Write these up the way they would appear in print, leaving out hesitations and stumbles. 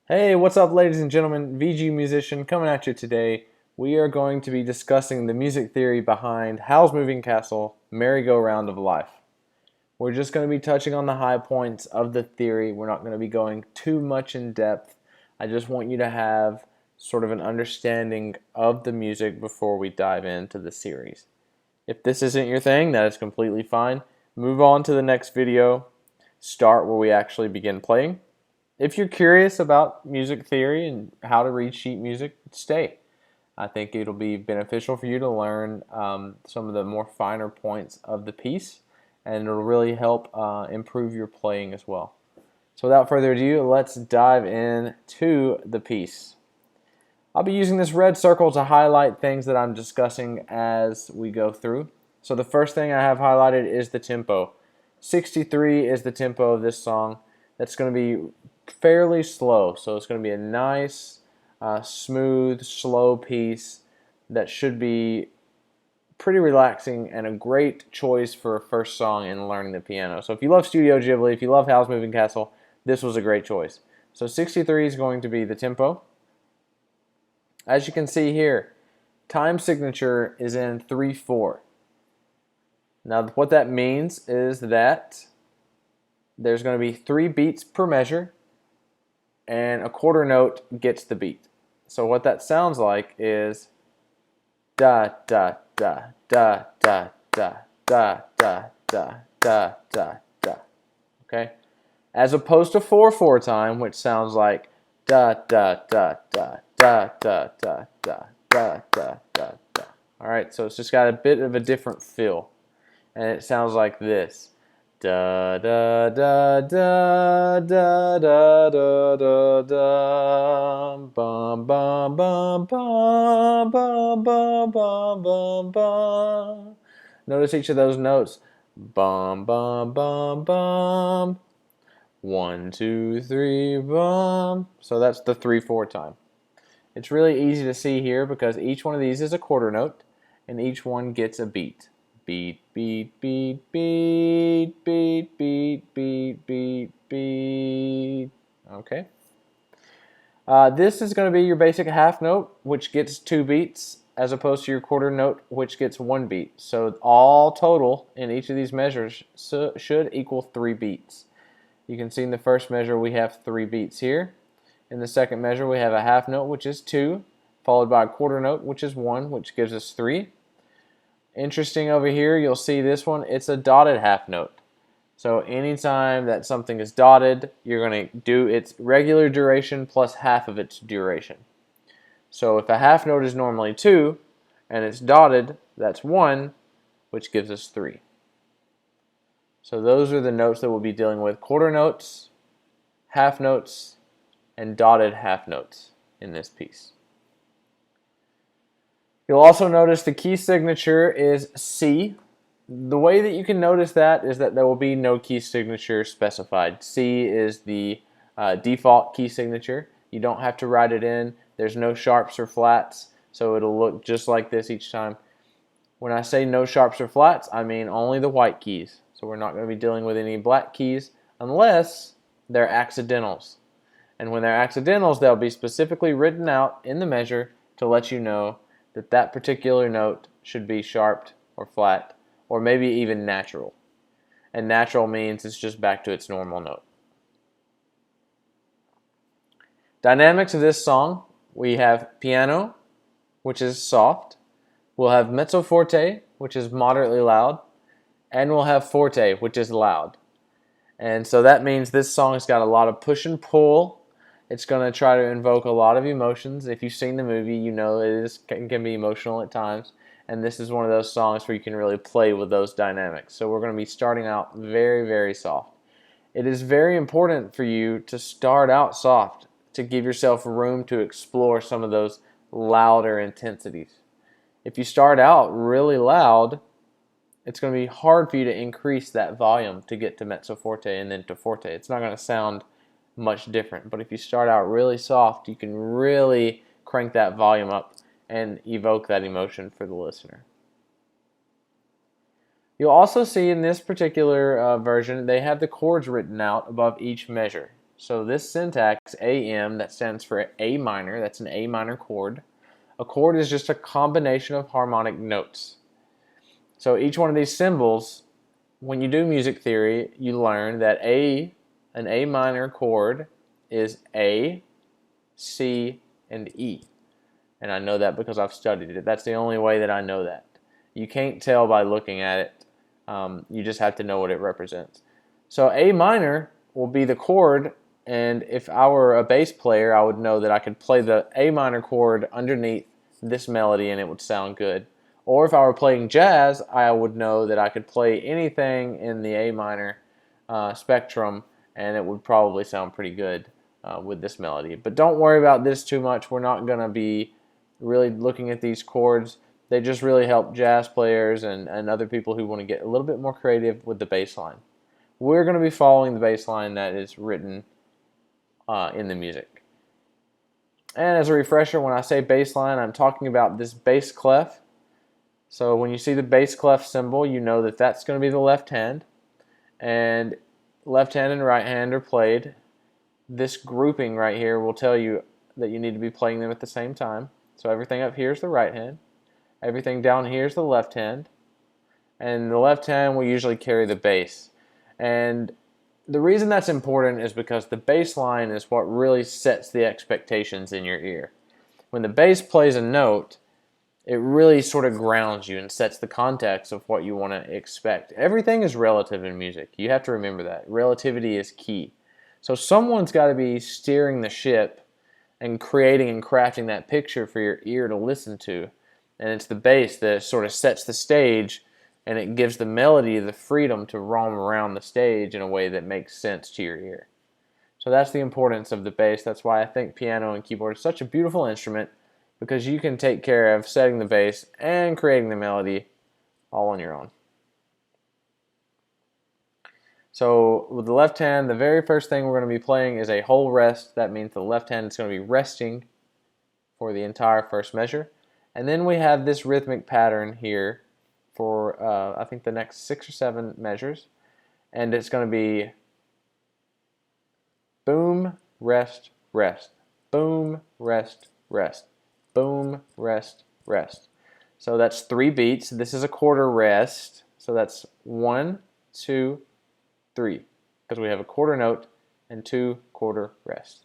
Hey, what's up, ladies and gentlemen? VG Musician coming at you today. We are going to be discussing the music theory behind Howl's Moving Castle, Merry-Go-Round of Life. We're just going to be touching on the high points of the theory. We're not going to be going too much in depth. I just want you to have sort of an understanding of the music before we dive into the series. If this isn't your thing, that is completely fine. Move on to the next video. Start where we actually begin playing. If you're curious about music theory and how to read sheet music, stay. I think it'll be beneficial for you to learn some of the more finer points of the piece, and it'll really help improve your playing as well. So without further ado, let's dive into the piece. I'll be using this red circle to highlight things that I'm discussing as we go through. So the first thing I have highlighted is the tempo. 63 is the tempo of this song. That's going to be fairly slow, so it's going to be a nice, smooth, slow piece that should be pretty relaxing and a great choice for a first song in learning the piano. So if you love Studio Ghibli, if you love Howl's Moving Castle, this was a great choice. So 63 is going to be the tempo. As you can see here, time signature is in 3/4. Now what that means is that there's going to be 3 beats per measure, and a quarter note gets the beat. So what that sounds like is da da da da da da da da da da da da. Okay, as opposed to 4/4 time, which sounds like da da da da da da da da da da da da. All right, so it's just got a bit of a different feel, and it sounds like this. Da da da da da da da da da bum bum bum bum bum bum bum bum bum. Notice each of those notes. Bum bum bum bum. 1, 2, 3 bum. So that's the 3/4 time. It's really easy to see here because each one of these is a quarter note, and each one gets a beat. Beat, beat, beat, beat, beat, beat, beat, beat, beat. Okay. This is going to be your basic half note, which gets 2 beats, as opposed to your quarter note, which gets 1 beat. So all total in each of these measures should equal 3 beats. You can see in the first measure we have 3 beats here. In the second measure we have a half note, which is 2, followed by a quarter note, which is 1, which gives us 3. Interesting over here, you'll see this one, it's a dotted half note. So anytime that something is dotted, you're going to do its regular duration plus half of its duration. So if a half note is normally 2, and it's dotted, that's 1, which gives us 3. So those are the notes that we'll be dealing with: quarter notes, half notes, and dotted half notes in this piece. You'll also notice the key signature is C. The way that you can notice that is that there will be no key signature specified. C is the default key signature. You don't have to write it in. There's no sharps or flats, so it'll look just like this each time. When I say no sharps or flats, I mean only the white keys. So we're not going to be dealing with any black keys unless they're accidentals. And when they're accidentals, they'll be specifically written out in the measure to let you know that that particular note should be sharped or flat, or maybe even natural. And natural means it's just back to its normal note. Dynamics of this song: we have piano, which is soft. We'll have mezzo forte, which is moderately loud. And we'll have forte, which is loud. And so that means this song has got a lot of push and pull. It's going to try to invoke a lot of emotions. If you've seen the movie, you know it can be emotional at times. And this is one of those songs where you can really play with those dynamics. So we're going to be starting out very, very soft. It is very important for you to start out soft, to give yourself room to explore some of those louder intensities. If you start out really loud, it's going to be hard for you to increase that volume to get to mezzo forte and then to forte. It's not going to sound much different. But if you start out really soft, you can really crank that volume up and evoke that emotion for the listener. You'll also see in this particular version, they have the chords written out above each measure. So this syntax, AM, that stands for A minor, that's an A minor chord. A chord is just a combination of harmonic notes. So each one of these symbols, when you do music theory, you learn that an A minor chord is A, C, and E. And I know that because I've studied it. That's the only way that I know that. You can't tell by looking at it. You just have to know what it represents. So A minor will be the chord, and if I were a bass player, I would know that I could play the A minor chord underneath this melody and it would sound good. Or if I were playing jazz, I would know that I could play anything in the A minor spectrum and it would probably sound pretty good with this melody. But don't worry about this too much. We're not going to be really looking at these chords. They just really help jazz players and other people who want to get a little bit more creative with the bass line. We're going to be following the bass line that is written in the music. And as a refresher, when I say bass line, I'm talking about this bass clef. So when you see the bass clef symbol, you know that that's going to be the left hand. And left hand and right hand are played. This grouping right here will tell you that you need to be playing them at the same time. So everything up here is the right hand. Everything down here is the left hand. And the left hand will usually carry the bass. And the reason that's important is because the bass line is what really sets the expectations in your ear. When the bass plays a note, it really sort of grounds you and sets the context of what you want to expect. Everything is relative in music. You have to remember that. Relativity is key. So someone's got to be steering the ship and creating and crafting that picture for your ear to listen to. And it's the bass that sort of sets the stage, and it gives the melody the freedom to roam around the stage in a way that makes sense to your ear. So that's the importance of the bass. That's why I think piano and keyboard is such a beautiful instrument, because you can take care of setting the bass and creating the melody all on your own. So with the left hand, the very first thing we're going to be playing is a whole rest. That means the left hand is going to be resting for the entire first measure. And then we have this rhythmic pattern here for I think the next 6 or 7 measures. And it's going to be boom, rest, rest, boom, rest, rest, boom, rest, rest. So that's 3 beats. This is a quarter rest. So that's 1, 2, 3, because we have a quarter note and 2 quarter rests.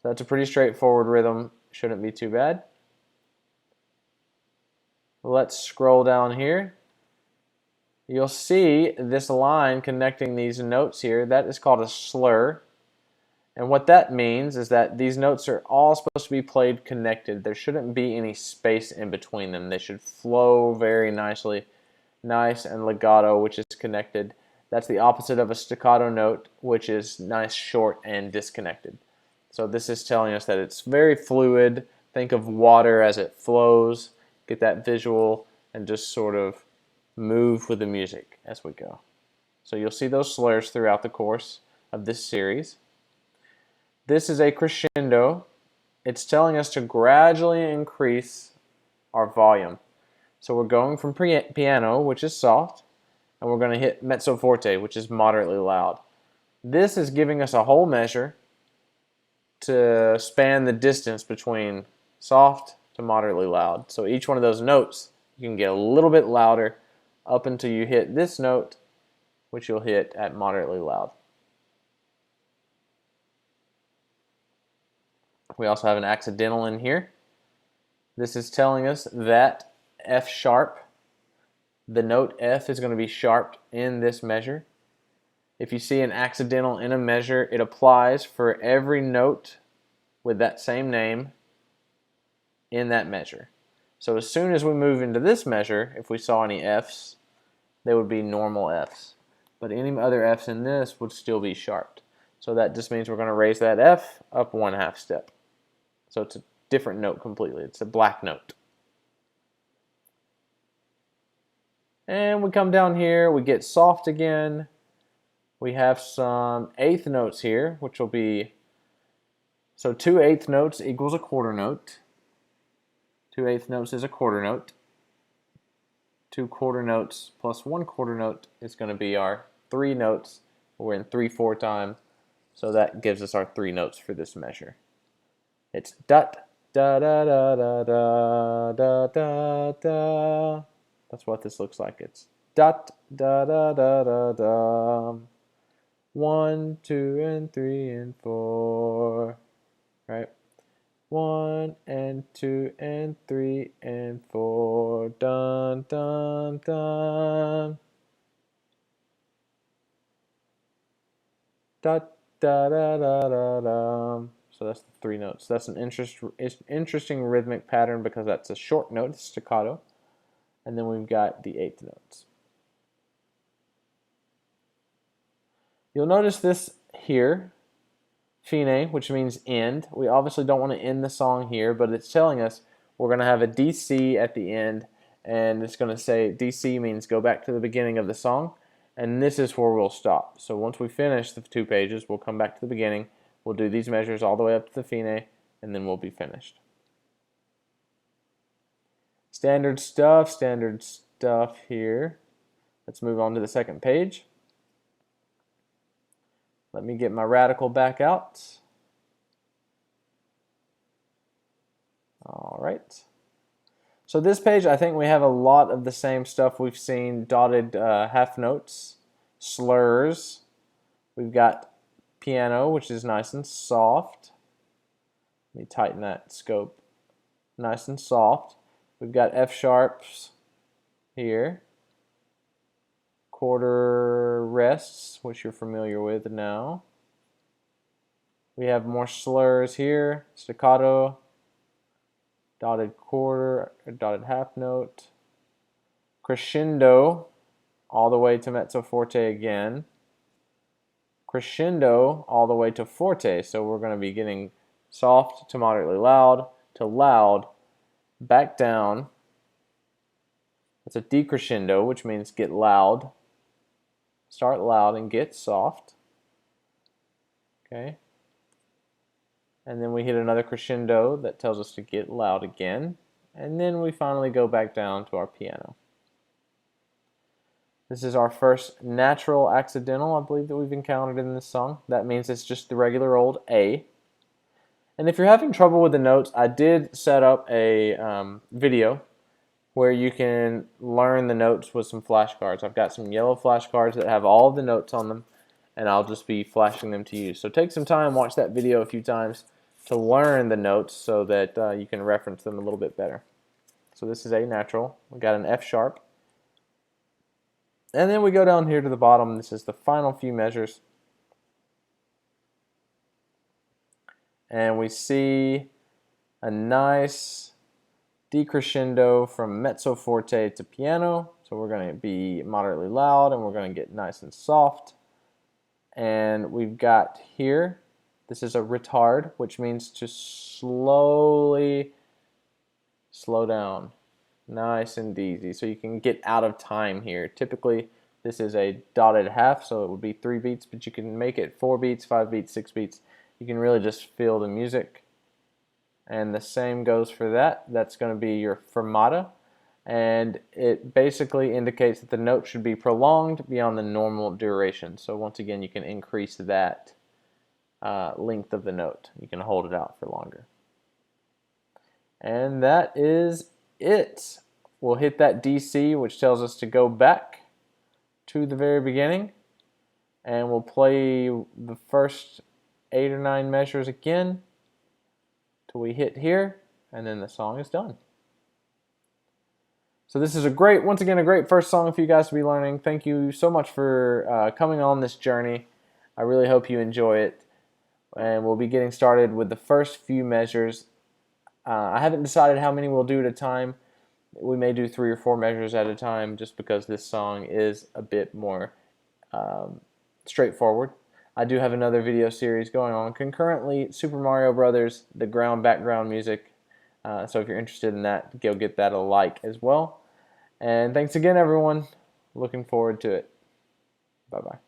So that's a pretty straightforward rhythm. Shouldn't be too bad. Let's scroll down here. You'll see this line connecting these notes here. That is called a slur. And what that means is that these notes are all supposed to be played connected. There shouldn't be any space in between them. They should flow very nicely. Nice and legato, which is connected. That's the opposite of a staccato note, which is nice, short, and disconnected. So this is telling us that it's very fluid. Think of water as it flows. Get that visual and just sort of move with the music as we go. So you'll see those slurs throughout the course of this series. This is a crescendo. It's telling us to gradually increase our volume. So we're going from piano, which is soft, and we're going to hit mezzo forte, which is moderately loud. This is giving us a whole measure to span the distance between soft to moderately loud. So each one of those notes, you can get a little bit louder up until you hit this note, which you'll hit at moderately loud. We also have an accidental in here. This is telling us that F sharp, the note F is going to be sharped in this measure. If you see an accidental in a measure, it applies for every note with that same name in that measure. So as soon as we move into this measure, if we saw any Fs, they would be normal Fs. But any other Fs in this would still be sharped. So that just means we're going to raise that F up 1/2 step. So it's a different note completely. It's a black note. And we come down here, we get soft again. We have some eighth notes here, which will be, so 2 eighth notes equals a quarter note. 2 eighth notes is a quarter note. 2 quarter notes plus 1 quarter note is going to be our 3 notes. We're in 3/4 time. So that gives us our 3 notes for this measure. It's dot, da da da da da da da da. That's what this looks like. It's dot, da da da da da. 1, 2, and 3, and 4. Right? 1 and 2 and 3 and 4. Dun dun dun. Dot da da da da da. So that's the 3 notes. That's an interesting rhythmic pattern because that's a short note, staccato, and then we've got the 8th notes. You'll notice this here, fine, which means end. We obviously don't want to end the song here, but it's telling us we're going to have a DC at the end, and it's going to say DC means go back to the beginning of the song, and this is where we'll stop. So once we finish the 2 pages, we'll come back to the beginning, we'll do these measures all the way up to the fine, and then we'll be finished. Standard stuff here. Let's move on to the 2nd page. Let me get my radical back out. All right. So this page, I think we have a lot of the same stuff we've seen: dotted half notes, slurs. We've got piano, which is nice and soft. Let me tighten that scope. Nice and soft. We've got F sharps here. Quarter rests, which you're familiar with now. We have more slurs here, staccato, dotted quarter, dotted half note, crescendo, all the way to mezzo forte again, crescendo, all the way to forte. So we're going to be getting soft to moderately loud to loud, back down. It's a decrescendo, which means get loud. Start loud and get soft. Okay. And then we hit another crescendo that tells us to get loud again. And then we finally go back down to our piano. This is our first natural accidental, I believe, that we've encountered in this song. That means it's just the regular old A. And if you're having trouble with the notes, I did set up a video where you can learn the notes with some flashcards. I've got some yellow flashcards that have all the notes on them, and I'll just be flashing them to you. So take some time, watch that video a few times to learn the notes so that you can reference them a little bit better. So this is A natural. We've got an F sharp. And then we go down here to the bottom. This is the final few measures. And we see a nice decrescendo from mezzo forte to piano. So we're going to be moderately loud and we're going to get nice and soft. And we've got here, this is a retard, which means to slowly slow down. Nice and easy. So you can get out of time here. Typically this is a dotted half, so it would be 3 beats, but you can make it 4 beats, 5 beats, 6 beats. You can really just feel the music. And the same goes for that. That's going to be your fermata. And it basically indicates that the note should be prolonged beyond the normal duration. So once again, you can increase that length of the note. You can hold it out for longer. And that is it. We'll hit that DC, which tells us to go back to the very beginning. And we'll play the first 8 or 9 measures again till we hit here, and then the song is done. So this is once again, a great first song for you guys to be learning. Thank you so much for coming on this journey. I really hope you enjoy it. And we'll be getting started with the first few measures. I haven't decided how many we'll do at a time. We may do 3 or 4 measures at a time just because this song is a bit more straightforward. I do have another video series going on concurrently, Super Mario Brothers, the background music. So if you're interested in that, go get that a like as well. And thanks again, everyone. Looking forward to it. Bye-bye.